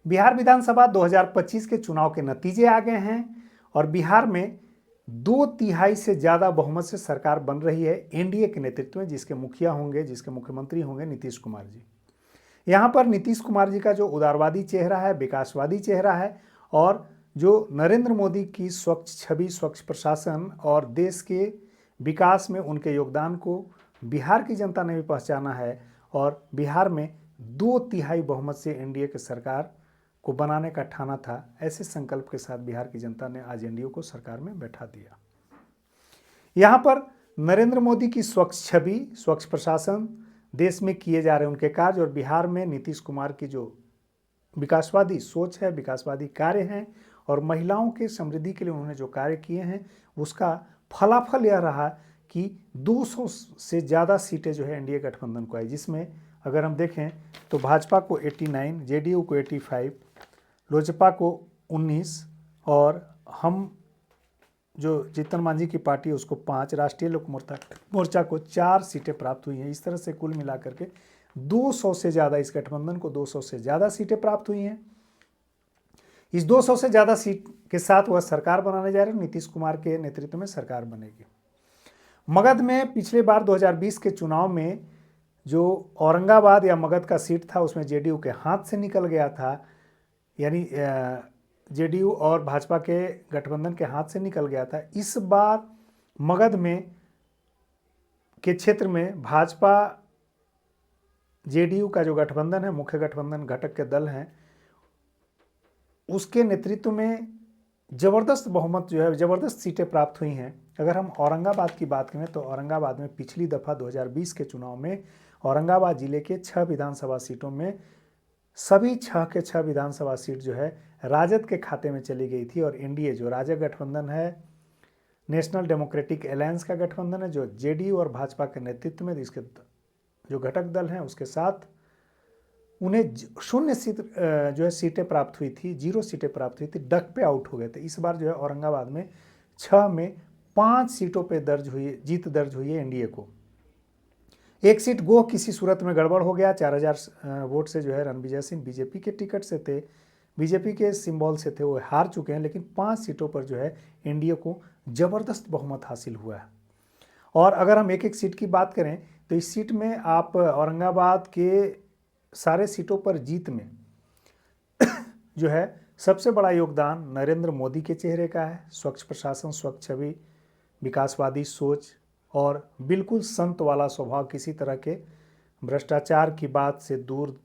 बिहार विधानसभा 2025 के चुनाव के नतीजे आ गए हैं और बिहार में 2/3 से ज़्यादा बहुमत से सरकार बन रही है एनडीए के नेतृत्व में, जिसके मुखिया होंगे, जिसके मुख्यमंत्री होंगे नीतीश कुमार जी। यहाँ पर नीतीश कुमार जी का जो उदारवादी चेहरा है, विकासवादी चेहरा है, और जो नरेंद्र मोदी की स्वच्छ छवि, स्वच्छ प्रशासन और देश के विकास में उनके योगदान को बिहार की जनता ने भी पहचाना है और बिहार में 2/3 बहुमत से एनडीए की सरकार को बनाने का ठाना था। ऐसे संकल्प के साथ बिहार की जनता ने आज एनडीए को सरकार में बैठा दिया। यहाँ पर नरेंद्र मोदी की स्वच्छ छवि, स्वच्छ प्रशासन, देश में किए जा रहे उनके कार्य और बिहार में नीतीश कुमार की जो विकासवादी सोच है, विकासवादी कार्य हैं और महिलाओं के समृद्धि के लिए उन्होंने जो कार्य किए हैं, उसका फलाफल यह रहा कि 200 से ज़्यादा सीटें जो है एनडीए गठबंधन को आई, जिसमें अगर हम देखें तो भाजपा को 89, जेडीयू को 85, लोजपा को 19 और हम जो जीतन मांझी की पार्टी है उसको 5, राष्ट्रीय लोक मोर्चा को 4 सीटें प्राप्त हुई हैं। इस तरह से कुल मिलाकर के 200 से ज़्यादा, इस गठबंधन को 200 से ज़्यादा सीटें प्राप्त हुई हैं। इस 200 से ज़्यादा सीट के साथ वह सरकार बनाने जा रहे हैं। नीतीश कुमार के नेतृत्व में सरकार बनेगी। मगध में पिछले बार 2020 के चुनाव में जो औरंगाबाद या मगध का सीट था उसमें जेडीयू के हाथ से निकल गया था, यानी जेडीयू और भाजपा के गठबंधन के हाथ से निकल गया था। इस बार मगध में के क्षेत्र में भाजपा जेडीयू का जो गठबंधन है, मुख्य गठबंधन घटक के दल हैं, उसके नेतृत्व में जबरदस्त बहुमत जो है, जबरदस्त सीटें प्राप्त हुई हैं। अगर हम औरंगाबाद की बात करें तो औरंगाबाद में पिछली दफ़ा 2020 के चुनाव में औरंगाबाद जिले के 6 विधानसभा सीटों में सभी 6 के 6 विधानसभा सीट जो है राजद के खाते में चली गई थी और एनडीए जो राजग गठबंधन है, नेशनल डेमोक्रेटिक अलायंस का गठबंधन है, जो जेडीयू और भाजपा के नेतृत्व में इसके जो घटक दल हैं उसके साथ उन्हें 0 सीट जो है सीटें प्राप्त हुई थी, 0 सीटें प्राप्त हुई थी, डक पे आउट हो गए थे। इस बार जो है औरंगाबाद में 6 में 5 सीटों पे जीत दर्ज हुई है एनडीए को। एक सीट गो किसी सूरत में गड़बड़ हो गया, 4000 वोट से जो है रणविजय सिंह बीजेपी के टिकट से थे, बीजेपी के सिंबल से थे, वो हार चुके हैं। लेकिन 5 सीटों पर जो है एनडीए को जबरदस्त बहुमत हासिल हुआ है। और अगर हम एक एक सीट की बात करें तो इस सीट में आप औरंगाबाद के सारे सीटों पर जीत में जो है सबसे बड़ा योगदान नरेंद्र मोदी के चेहरे का है। स्वच्छ प्रशासन, स्वच्छ छवि, विकासवादी सोच और बिल्कुल संत वाला स्वभाव, किसी तरह के भ्रष्टाचार की बात से दूर,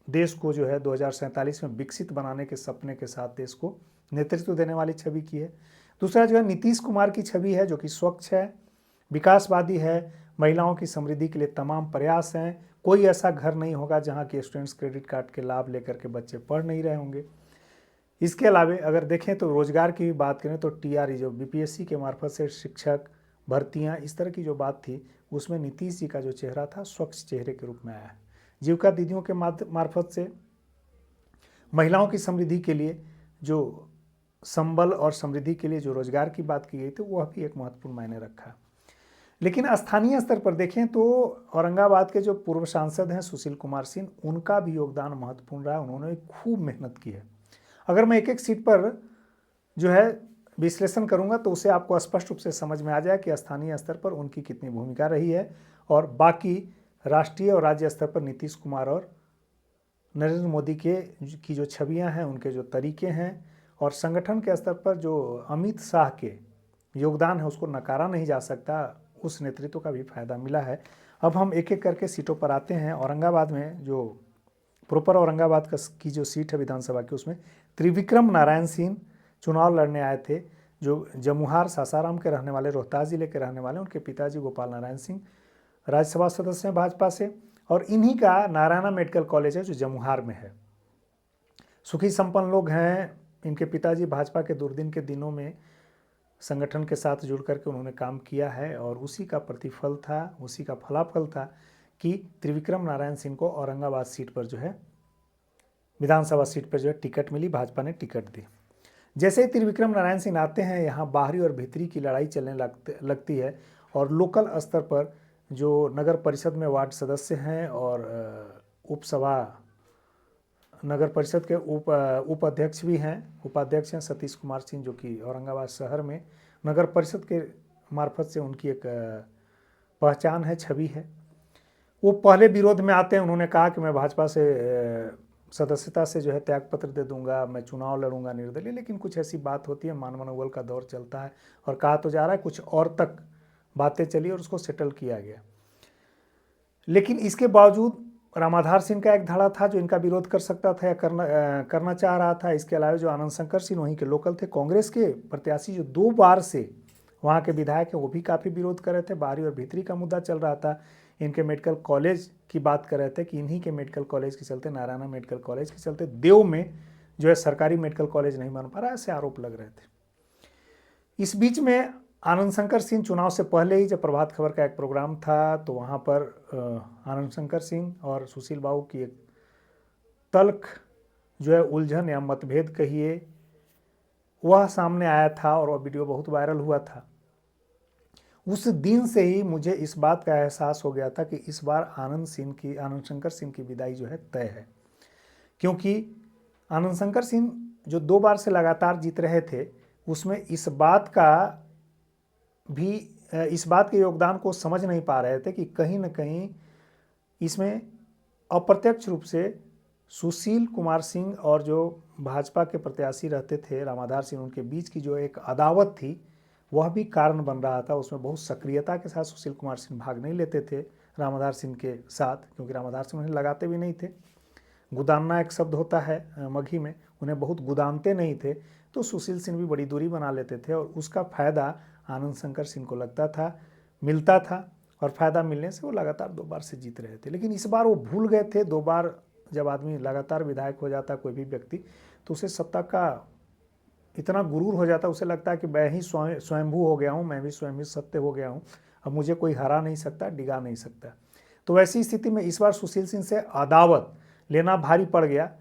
देश को जो है 2047 में विकसित बनाने के सपने के साथ देश को नेतृत्व देने वाली छवि की है। दूसरा जो है नीतीश कुमार की छवि है, जो कि स्वच्छ है, विकासवादी है, महिलाओं की समृद्धि के लिए तमाम प्रयास हैं। कोई ऐसा घर नहीं होगा जहां के स्टूडेंट्स क्रेडिट कार्ड के लाभ लेकर के बच्चे पढ़ नहीं रहे होंगे। इसके अलावा अगर देखें तो रोजगार की भी बात करें तो टीआरई जो बीपीएससी के मार्फत से शिक्षक भर्तियां, इस तरह की जो बात थी, उसमें नीतीश जी का जो चेहरा था स्वच्छ चेहरे के रूप में आया है। जीविका दीदियों के मार्फत से महिलाओं की समृद्धि के लिए जो संबल और समृद्धि के लिए जो रोजगार की बात की गई थी, वह भी एक महत्वपूर्ण मायने रखा। लेकिन स्थानीय स्तर पर देखें तो औरंगाबाद के जो पूर्व सांसद हैं सुशील कुमार सिंह, उनका भी योगदान महत्वपूर्ण रहा। उन्होंने खूब मेहनत की है। अगर मैं एक एक सीट पर जो है विश्लेषण करूंगा तो उसे आपको स्पष्ट रूप से समझ में आ जाए कि स्थानीय स्तर पर उनकी कितनी भूमिका रही है और बाकी राष्ट्रीय और राज्य स्तर पर नीतीश कुमार और नरेंद्र मोदी की जो छवियां हैं, उनके जो तरीके हैं और संगठन के स्तर पर जो अमित शाह के योगदान है उसको नकारा नहीं जा सकता। उस नेतृत्व का भी फायदा मिला है। अब हम एक एक करके सीटों पर आते हैं। औरंगाबाद में जो प्रॉपर औरंगाबाद की जो सीट है विधानसभा की, उसमें त्रिविक्रम नारायण सिंह चुनाव लड़ने आए थे, जो जमुहार सासाराम के रहने वाले, रोहतास जिले के रहने वाले। उनके पिताजी गोपाल नारायण सिंह राज्यसभा सदस्य हैं भाजपा से और इन्हीं का नारायणा मेडिकल कॉलेज है जो जमुहार में है। सुखी संपन्न लोग हैं। इनके पिताजी भाजपा के दुर्दिन के दिनों में संगठन के साथ जुड़ करके उन्होंने काम किया है और उसी का प्रतिफल था, उसी का फलाफल था कि त्रिविक्रम नारायण सिंह को औरंगाबाद सीट पर जो है, विधानसभा सीट पर जो है टिकट मिली, भाजपा ने टिकट दी। जैसे ही त्रिविक्रम नारायण सिंह आते हैं, यहाँ बाहरी और भीतरी की लड़ाई चलने लगती है और लोकल स्तर पर जो नगर परिषद में वार्ड सदस्य हैं और उपसभा नगर परिषद के उपाध्यक्ष भी हैं, उपाध्यक्ष हैं सतीश कुमार सिंह, जो कि औरंगाबाद शहर में नगर परिषद के मार्फत से उनकी एक पहचान है, छवि है। वो पहले विरोध में आते हैं, उन्होंने कहा कि मैं भाजपा से सदस्यता से जो है त्यागपत्र दे दूंगा, मैं चुनाव लड़ूंगा निर्दलीय, लेकिन कुछ ऐसी बात होती है, मान मनोबल का दौर चलता है और कहा तो जा रहा है कुछ और तक बातें चली और उसको सेटल किया गया। लेकिन इसके बावजूद रामाधार सिंह का एक धड़ा था जो इनका विरोध कर सकता था या करना चाह रहा था। इसके अलावा जो आनंद शंकर सिंह वहीं के लोकल थे, कांग्रेस के प्रत्याशी जो 2 बार से वहाँ के विधायक हैं, वो भी काफ़ी विरोध कर रहे थे। बाहरी और भीतरी का मुद्दा चल रहा था। इनके मेडिकल कॉलेज की बात कर रहे थे कि इन्हीं के मेडिकल कॉलेज के चलते, नारायणा मेडिकल कॉलेज के चलते देव में जो है सरकारी मेडिकल कॉलेज नहीं बन पा रहा, ऐसे आरोप लग रहे थे। इस बीच में आनंद शंकर सिंह चुनाव से पहले ही जब प्रभात खबर का एक प्रोग्राम था तो वहाँ पर आनंद शंकर सिंह और सुशील बाबू की एक तल्ख जो है उलझन या मतभेद कहिए, वह सामने आया था और वह वीडियो बहुत वायरल हुआ था। उस दिन से ही मुझे इस बात का एहसास हो गया था कि इस बार आनंद शंकर सिंह की विदाई जो है तय है, क्योंकि आनंद शंकर सिंह जो 2 बार से लगातार जीत रहे थे, उसमें इस बात के योगदान को समझ नहीं पा रहे थे कि कहीं ना कहीं इसमें अप्रत्यक्ष रूप से सुशील कुमार सिंह और जो भाजपा के प्रत्याशी रहते थे रामाधार सिंह, उनके बीच की जो एक अदावत थी वह भी कारण बन रहा था। उसमें बहुत सक्रियता के साथ सुशील कुमार सिंह भाग नहीं लेते थे रामाधार सिंह के साथ, क्योंकि रामाधार सिंह उन्हें लगाते भी नहीं थे। गुदानना एक शब्द होता है मगही में, उन्हें बहुत गुदानते नहीं थे, तो सुशील सिंह भी बड़ी दूरी बना लेते थे और उसका फ़ायदा आनंद शंकर सिंह को लगता था, मिलता था, और फ़ायदा मिलने से वो लगातार 2 बार से जीत रहे थे। लेकिन इस बार वो भूल गए थे। 2 बार जब आदमी लगातार विधायक हो जाता, कोई भी व्यक्ति, तो उसे सत्ता का इतना गुरूर हो जाता, उसे लगता है कि मैं ही स्वयंभू हो गया हूँ, मैं भी स्वयं ही सत्य हो गया हूँ, अब मुझे कोई हरा नहीं सकता, डिगा नहीं सकता। तो वैसी स्थिति में इस बार सुशील सिंह से अदावत लेना भारी पड़ गया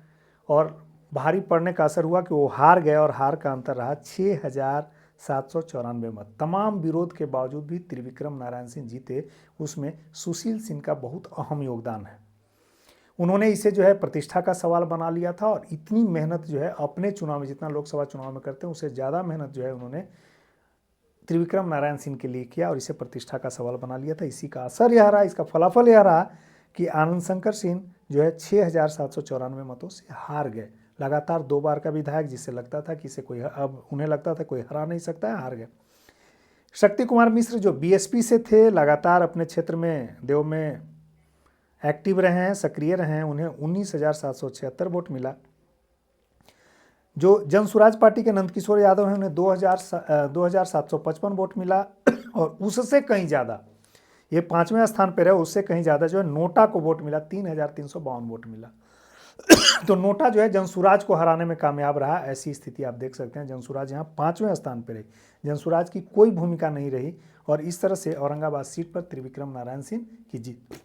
और भारी पड़ने का असर हुआ कि वो हार गए और हार का अंतर रहा 6,794 मत। तमाम विरोध के बावजूद भी त्रिविक्रम नारायण सिंह जीते, उसमें सुशील सिंह का बहुत अहम योगदान है। उन्होंने इसे जो है प्रतिष्ठा का सवाल बना लिया था और इतनी मेहनत जो है अपने चुनाव में, जितना लोकसभा चुनाव में करते हैं उससे ज़्यादा मेहनत जो है उन्होंने त्रिविक्रम नारायण सिंह के लिए किया और इसे प्रतिष्ठा का सवाल बना लिया था। इसी का असर यह रहा, इसका फलाफल यह रहा कि आनंद शंकर सिंह जो है 6,794 मतों से हार गए। लगातार 2 बार का विधायक, जिससे लगता था कि इसे कोई, अब उन्हें लगता था कोई हरा नहीं सकता है, हार गए। शक्ति कुमार मिश्र जो बीएसपी से थे, लगातार अपने क्षेत्र में देव में एक्टिव रहे हैं, सक्रिय रहे हैं, उन्हें 19,776 वोट मिला। जो जनसुराज पार्टी के नंदकिशोर यादव हैं, उन्हें 2,755 वोट मिला और उससे कहीं ज़्यादा, ये 5वें स्थान पर है, उससे कहीं ज़्यादा जो है नोटा को वोट मिला, 3,352 वोट मिला। तो नोटा जो है जनसुराज को हराने में कामयाब रहा। ऐसी स्थिति आप देख सकते हैं, जनसुराज यहाँ 5वें स्थान पर रही, जनसुराज की कोई भूमिका नहीं रही और इस तरह से औरंगाबाद सीट पर त्रिविक्रम नारायण सिंह की जीत।